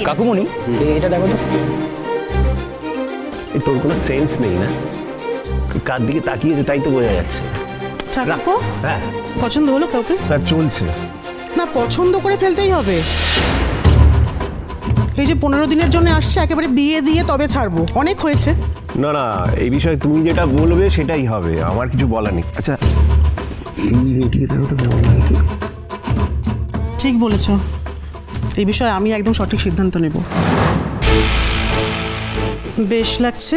কাকুমণি এটা দেখো তো। তোর কোনো সেন্স নেই না, কার দিকে তাকিয়েছে তাই তো বোঝা যাচ্ছে। হ্যাঁ পছন্দ হলো কাউকে? চলছে না, পছন্দ করে ফেলতেই হবে। এই যে 15 দিনের জন্য আসছে, একেবারে বিয়ে দিয়ে তবে ছাড়বো, অনেক হয়েছে। না না, এই বিষয়ে তুমি যেটা বলবে সেটাই হবে, আমার কিছু বলার নেই। আচ্ছা এই মেয়েটিকে দেখো তো কেমন লাগছে। ঠিক বলেছ, এই বিষয়ে আমি একদম সঠিক সিদ্ধান্ত নেব। বেশ লাগছে,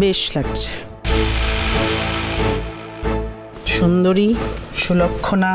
বেশ লাগছে। সুন্দরী, সুলক্ষণা,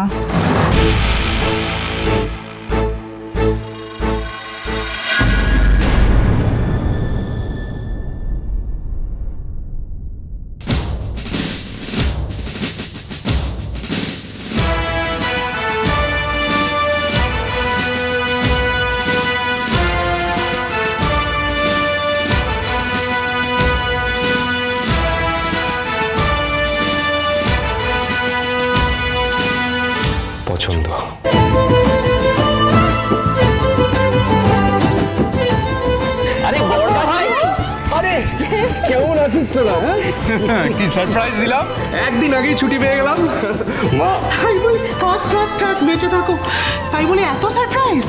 পছন্দ। আরে বড়দা ভাই, আরে কেমন আছিস তোরা? কি সারপ্রাইজ দিলাম, একদিন আগেই ছুটি পেয়ে গেলাম। মা তাই বলে থাক বেঁচে থাকো, তাই বলে এত সারপ্রাইজ?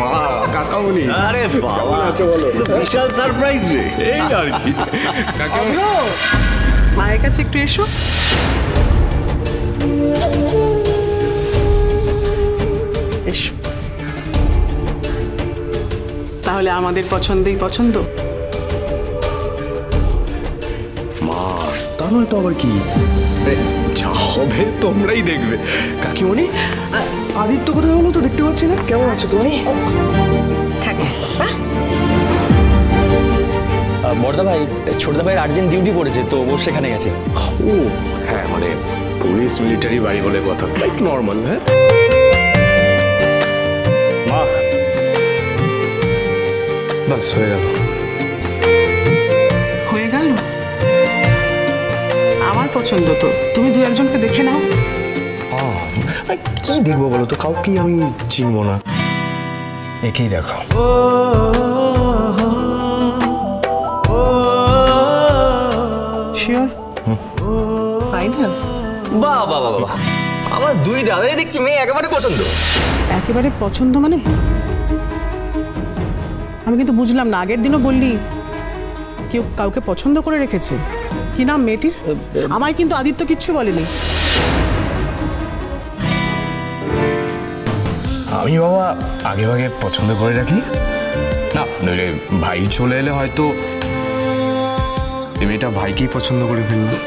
মা, কাকামণি, আরে বাবা বলো, বিশাল সারপ্রাইজ রে। এই আর কি। কাকামণি মায়ের কাছে একটু এসো। এসো। তাহলে আমাদের পছন্দই পছন্দ। মা, তা নয় তো আবার কি, যা হবে তোমরাই দেখবে। কাকিমণি, আদিত্য কোথায় হলো তো দেখতে পাচ্ছি না, কেমন আছো তুমি? বড়দা ভাই, ছোটদা ভাই আর্জেন্ট ডিউটি পড়েছে তো ও সেখানে গেছে। ও হ্যাঁ, মানে পুলিশ মিলিটারি বাড়ি বলে কথা, লাইক নর্মাল। হ্যাঁ মা, বাস হয়ে গেল। হয়ে গেল? আমার পছন্দ তো, তুমি দু একজনকে দেখে নাও। কি দেখবো বলো তো, কাউকেই আমি চিনবো না, একেই দেখাও। শিওর? ফাইনাল? বাহ বাহ বাহ বাহ, আমার দুই দাদাই দেখছি মেয়ে একেবারে পছন্দ। একেবারে পছন্দ মানে? আমি কিন্তু বুঝলাম না, আগের দিনও বললি কেউ কাউকে পছন্দ করে রেখেছে। কি নাম মেয়েটির? আমায় কিন্তু আদিত্য কিচ্ছু বলেনি। আমি বাবা আগে ভাগে পছন্দ করে রাখি না, নইলে ভাই চলে এলে হয়তো এই মেয়েটা ভাইকেই পছন্দ করে ফেলবো।